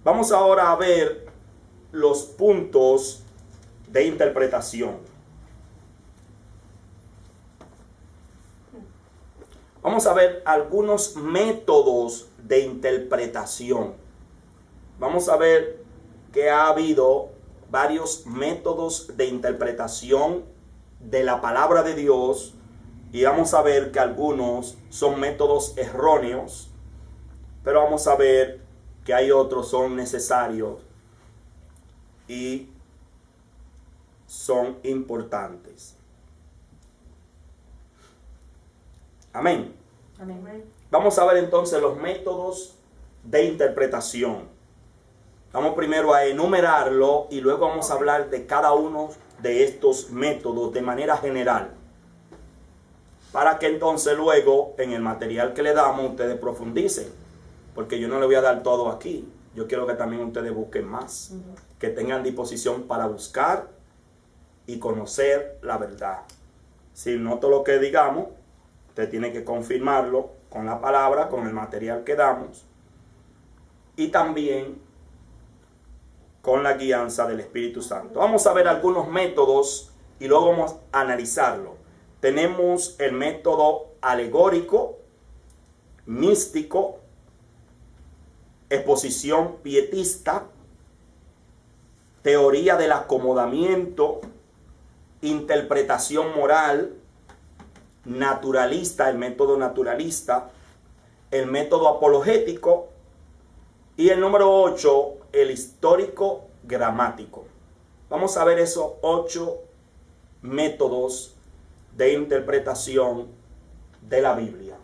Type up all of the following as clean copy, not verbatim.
Vamos ahora a ver los puntos de interpretación. Vamos a ver algunos métodos de interpretación. Vamos a ver que ha habido varios métodos de interpretación de la palabra de Dios y vamos a ver que algunos son métodos erróneos, pero vamos a ver que hay otros son necesarios y son importantes. Amén. Amén. Vamos a ver entonces los métodos de interpretación. Vamos primero a enumerarlo y luego vamos a hablar de cada uno de estos métodos de manera general. Para que entonces luego en el material que le damos ustedes profundicen. Porque yo no le voy a dar todo aquí. Yo quiero que también ustedes busquen más. Que tengan disposición para buscar y conocer la verdad. Si no todo lo que digamos, usted tiene que confirmarlo con la palabra, con el material que damos. Y también con la guianza del Espíritu Santo. Vamos a ver algunos métodos y luego vamos a analizarlo. Tenemos el método alegórico, místico, exposición pietista, teoría del acomodamiento, interpretación moral, naturalista, el método naturalista, el método apologético y el número 8, el histórico gramático. Vamos a ver esos 8 métodos de interpretación de la Biblia.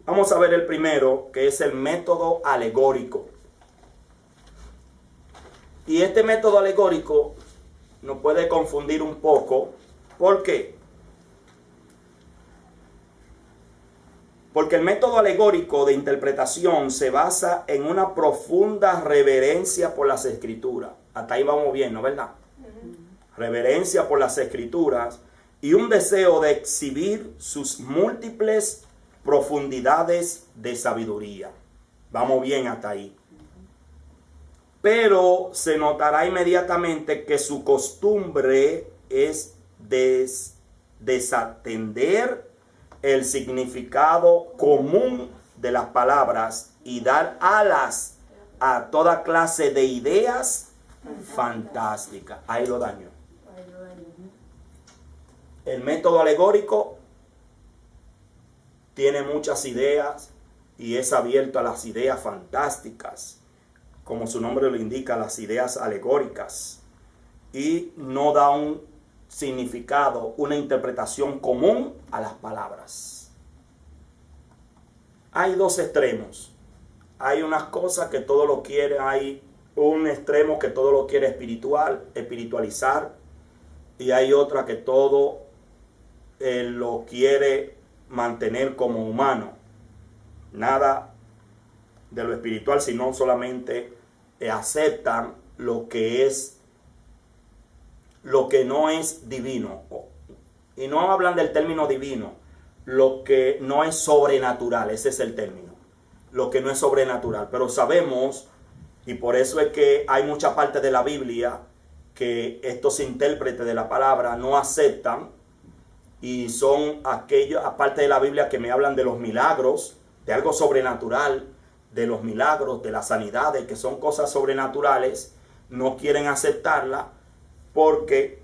Vamos a ver el primero, que es el método alegórico. Y este método alegórico nos puede confundir un poco. ¿Por qué? Porque el método alegórico de interpretación se basa en una profunda reverencia por las Escrituras. Hasta ahí vamos bien, ¿no? ¿Verdad? Reverencia por las Escrituras y un deseo de exhibir sus múltiples profundidades de sabiduría. Vamos bien hasta ahí. Pero se notará inmediatamente que su costumbre es desatender el significado común de las palabras y dar alas a toda clase de ideas fantásticas. Ahí lo daño. El método alegórico tiene muchas ideas y es abierto a las ideas fantásticas, como su nombre lo indica, las ideas alegóricas, y no da un significado, una interpretación común a las palabras. Hay dos extremos. Hay unas cosas que todo lo quiere, hay un extremo que todo lo quiere espiritualizar, y hay otra que todo lo quiere mantener como humano. Nada de lo espiritual, sino solamente aceptan lo que no es divino. Y no hablan del término divino, lo que no es sobrenatural, ese es el término. Lo que no es sobrenatural. Pero sabemos, y por eso es que hay mucha parte de la Biblia que estos intérpretes de la palabra no aceptan, y son aquellos, aparte de la Biblia, que me hablan de los milagros, de algo sobrenatural, de los milagros, de las sanidades, que son cosas sobrenaturales, no quieren aceptarla porque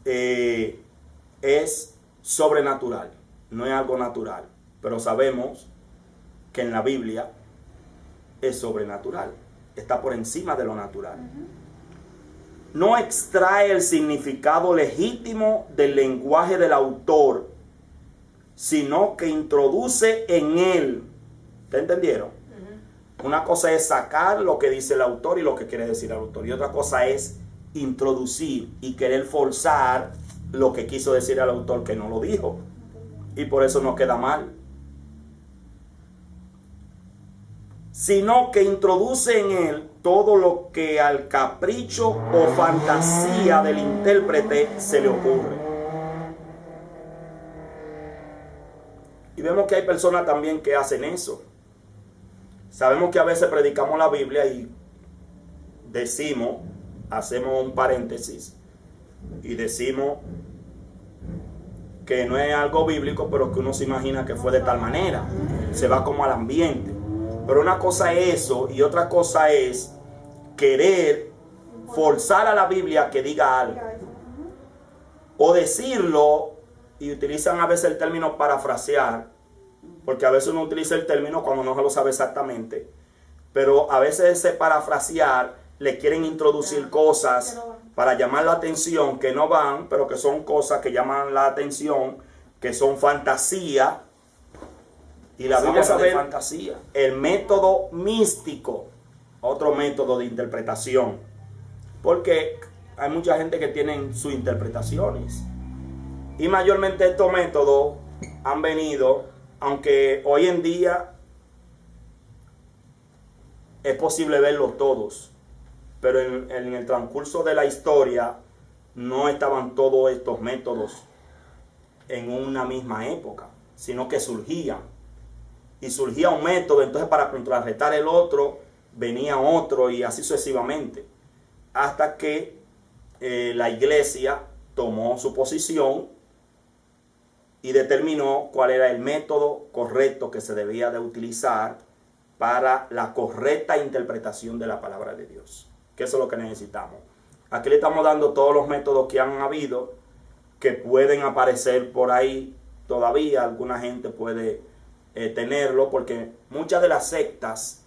es sobrenatural, no es algo natural. Pero sabemos que en la Biblia es sobrenatural, está por encima de lo natural. No extrae el significado legítimo del lenguaje del autor, sino que introduce en él. ¿Te entendieron? Una cosa es sacar lo que dice el autor y lo que quiere decir el autor, y otra cosa es introducir y querer forzar lo que quiso decir el autor que no lo dijo, y por eso nos queda mal. Sino que introduce en él todo lo que al capricho o fantasía del intérprete se le ocurre. Y vemos que hay personas también que hacen eso. Sabemos que a veces predicamos la Biblia y decimos, hacemos un paréntesis y decimos que no es algo bíblico, pero que uno se imagina que fue de tal manera. Se va como al ambiente. Pero una cosa es eso y otra cosa es querer forzar a la Biblia que diga algo. O decirlo, y utilizan a veces el término parafrasear, porque a veces uno utiliza el término cuando no se lo sabe exactamente. Pero a veces ese parafrasear le quieren introducir cosas para llamar la atención que no van, pero que son cosas que llaman la atención, que son fantasía. Y la Biblia habla de fantasía. El método místico, otro método de interpretación. Porque hay mucha gente que tienen sus interpretaciones. Y mayormente estos métodos han venido, aunque hoy en día es posible verlos todos. Pero en el transcurso de la historia no estaban todos estos métodos en una misma época, sino que surgían. Y surgía un método, entonces para contrarrestar el otro, venía otro y así sucesivamente. Hasta que la iglesia tomó su posición y determinó cuál era el método correcto que se debía de utilizar para la correcta interpretación de la palabra de Dios. Que eso es lo que necesitamos. Aquí le estamos dando todos los métodos que han habido, que pueden aparecer por ahí todavía. Alguna gente puede tenerlo, porque muchas de las sectas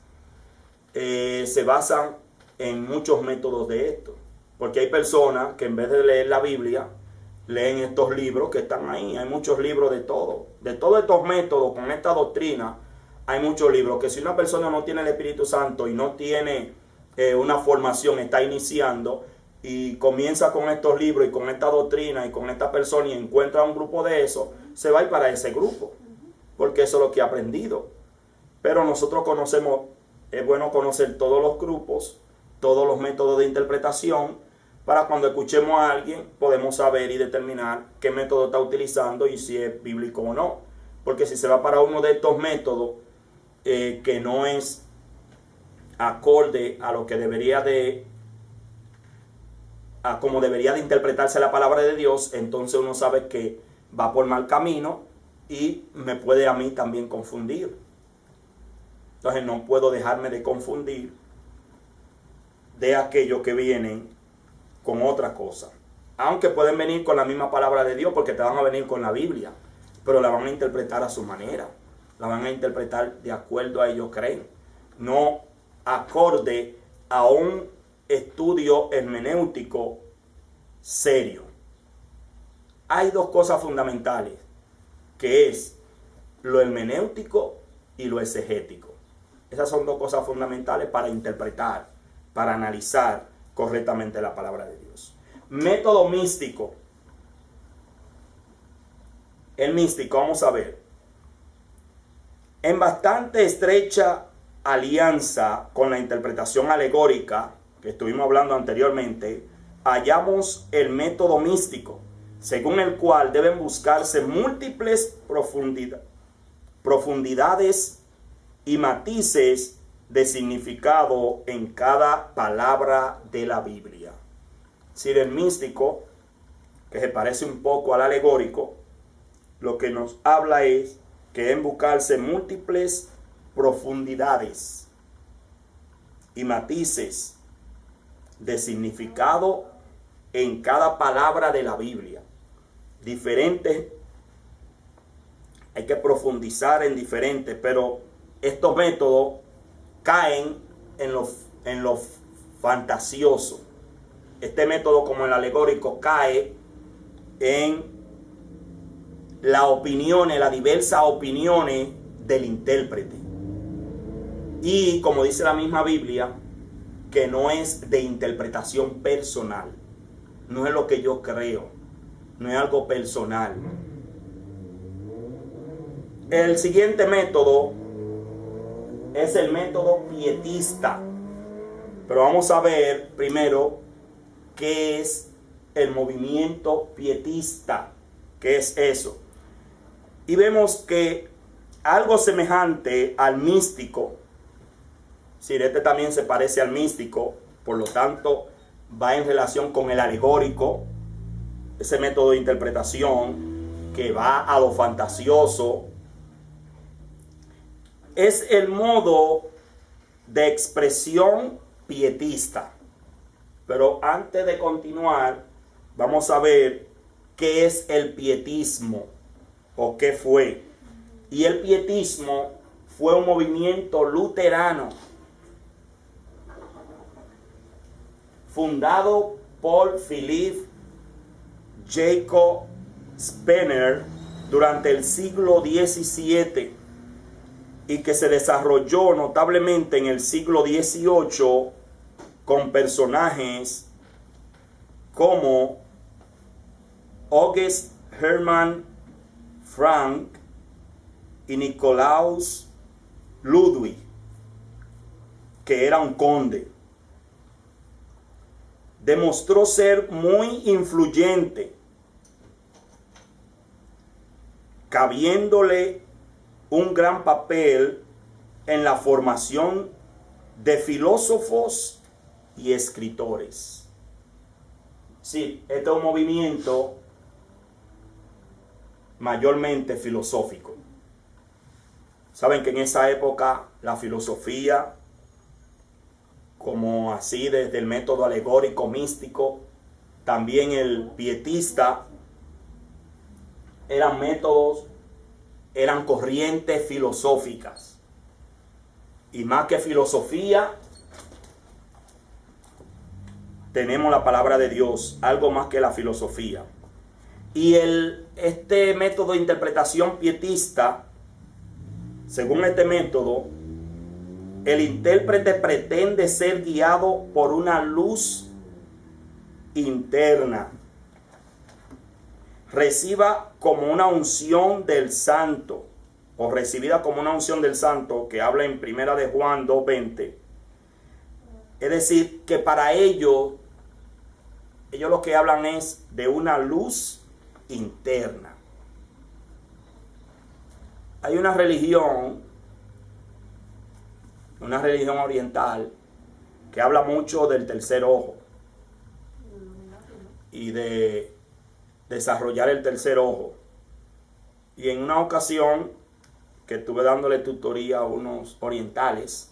se basan en muchos métodos de esto. Porque hay personas que en vez de leer la Biblia, leen estos libros que están ahí. Hay muchos libros de todo. De todos estos métodos, con esta doctrina, hay muchos libros que si una persona no tiene el Espíritu Santo y no tiene una formación, está iniciando y comienza con estos libros y con esta doctrina y con esta persona y encuentra un grupo de eso, se va a ir para ese grupo, porque eso es lo que ha aprendido. Pero nosotros conocemos, es bueno conocer todos los grupos, todos los métodos de interpretación, para cuando escuchemos a alguien podemos saber y determinar qué método está utilizando y si es bíblico o no. Porque si se va para uno de estos métodos que no es acorde a lo que debería de, a como debería de interpretarse la palabra de Dios, entonces uno sabe que va por mal camino y me puede a mí también confundir. Entonces no puedo dejarme de confundir de aquellos que vienen con otra cosa. Aunque pueden venir con la misma palabra de Dios, porque te van a venir con la Biblia, pero la van a interpretar a su manera. La van a interpretar de acuerdo a ellos creen. No acorde a un estudio hermenéutico serio. Hay dos cosas fundamentales, que es lo hermenéutico y lo exegético. Esas son dos cosas fundamentales para interpretar, para analizar correctamente la palabra de Dios. Método místico. El místico, vamos a ver. En bastante estrecha alianza con la interpretación alegórica que estuvimos hablando anteriormente, hallamos el método místico, según el cual deben buscarse múltiples profundidades y matices de significado en cada palabra de la Biblia. Si el místico, que se parece un poco al alegórico, lo que nos habla es que deben buscarse múltiples profundidades y matices de significado en cada palabra de la Biblia. Diferentes, hay que profundizar en diferentes, pero estos métodos caen en lo fantasioso. Este método, como el alegórico, cae en las opiniones, las diversas opiniones del intérprete. Y como dice la misma Biblia, que no es de interpretación personal. No es lo que yo creo. No es algo personal. El siguiente método es el método pietista. Pero vamos a ver primero qué es el movimiento pietista. ¿Qué es eso? Y vemos que algo semejante al místico Sí, este también se parece al místico, por lo tanto va en relación con el alegórico, ese método de interpretación que va a lo fantasioso. Es el modo de expresión pietista. Pero antes de continuar, vamos a ver qué es el pietismo o qué fue. Y el pietismo fue un movimiento luterano fundado por Philipp Jacob Spener durante el siglo XVII y que se desarrolló notablemente en el siglo XVIII con personajes como August Hermann Frank y Nikolaus Ludwig, que era un conde. Demostró ser muy influyente, cabiéndole un gran papel en la formación de filósofos y escritores. Sí, este es un movimiento mayormente filosófico. Saben que en esa época la filosofía, como así desde el método alegórico místico, también el pietista, eran métodos, eran corrientes filosóficas. Y más que filosofía, tenemos la palabra de Dios, algo más que la filosofía. Y este método de interpretación pietista, según este método, el intérprete pretende ser guiado por una luz interna. Reciba como una unción del santo, o recibida como una unción del santo, que habla en 1 de Juan 2:20. Es decir, que para ellos lo que hablan es de una luz interna. Hay una religión oriental que habla mucho del tercer ojo y de desarrollar el tercer ojo. Y en una ocasión que estuve dándole tutoría a unos orientales,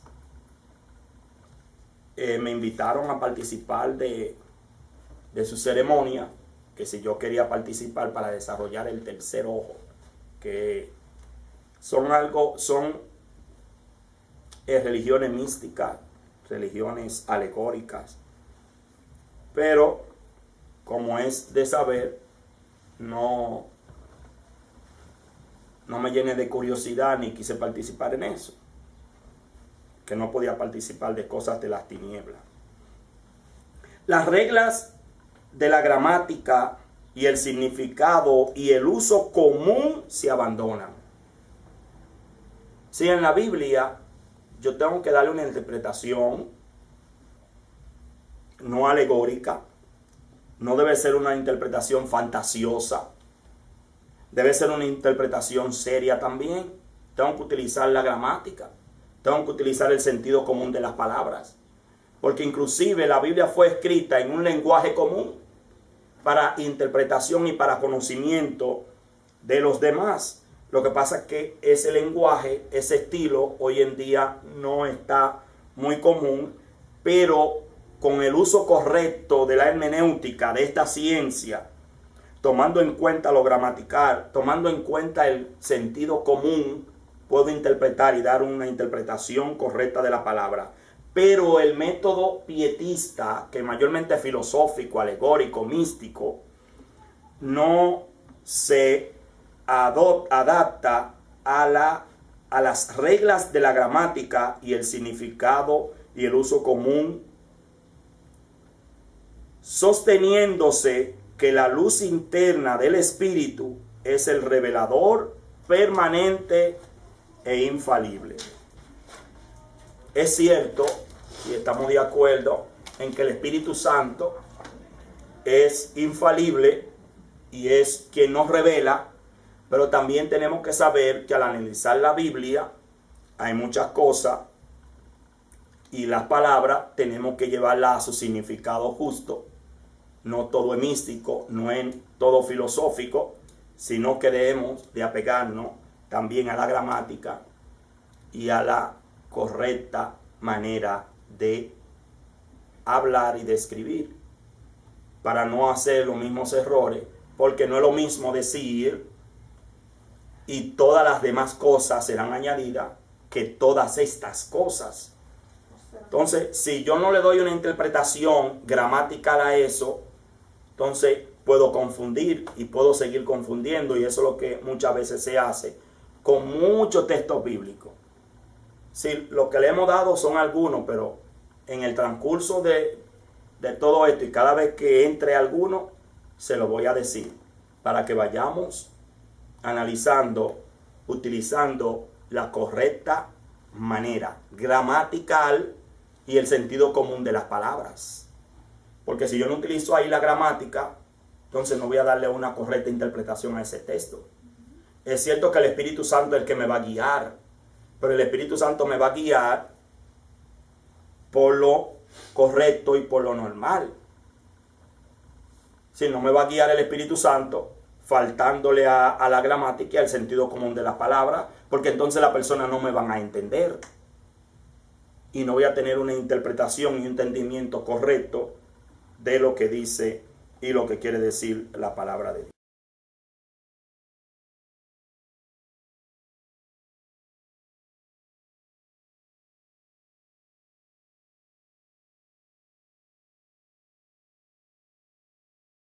me invitaron a participar de su ceremonia, que si yo quería participar para desarrollar el tercer ojo, que son religiones místicas, religiones alegóricas, pero como es de saber, no me llené de curiosidad ni quise participar en eso, que no podía participar de cosas de las tinieblas. Las reglas de la gramática y el significado y el uso común se abandonan. Si en la Biblia yo tengo que darle una interpretación no alegórica, no debe ser una interpretación fantasiosa, debe ser una interpretación seria también. Tengo que utilizar la gramática, tengo que utilizar el sentido común de las palabras, porque inclusive la Biblia fue escrita en un lenguaje común para interpretación y para conocimiento de los demás. Lo que pasa es que ese lenguaje, ese estilo, hoy en día no está muy común, pero con el uso correcto de la hermenéutica, de esta ciencia, tomando en cuenta lo gramatical, tomando en cuenta el sentido común, puedo interpretar y dar una interpretación correcta de la palabra. Pero el método pietista, que mayormente es filosófico, alegórico, místico, no se adapta a las reglas de la gramática y el significado y el uso común, sosteniéndose que la luz interna del Espíritu es el revelador permanente e infalible. Es cierto, y estamos de acuerdo, en que el Espíritu Santo es infalible y es quien nos revela, pero también tenemos que saber que al analizar la Biblia hay muchas cosas Y las palabras tenemos que llevarlas a su significado justo. No todo es místico, no es todo filosófico, sino que debemos de apegarnos también a la gramática y a la correcta manera de hablar y de escribir, para no hacer los mismos errores, porque no es lo mismo decir y todas las demás cosas serán añadidas que todas estas cosas. Entonces, si yo no le doy una interpretación gramatical a eso, entonces puedo confundir y puedo seguir confundiendo, y eso es lo que muchas veces se hace con muchos textos bíblicos. Sí, lo que le hemos dado son algunos, pero en el transcurso de todo esto, y cada vez que entre alguno, se lo voy a decir, para que vayamos analizando, utilizando la correcta manera gramatical y el sentido común de las palabras. Porque si yo no utilizo ahí la gramática, entonces no voy a darle una correcta interpretación a ese texto. Es cierto que el Espíritu Santo es el que me va a guiar, pero el Espíritu Santo me va a guiar por lo correcto y por lo normal. Si no me va a guiar el Espíritu Santo faltándole a la gramática y al sentido común de las palabras, porque entonces las personas no me van a entender y no voy a tener una interpretación y un entendimiento correcto de lo que dice y lo que quiere decir la palabra de Dios.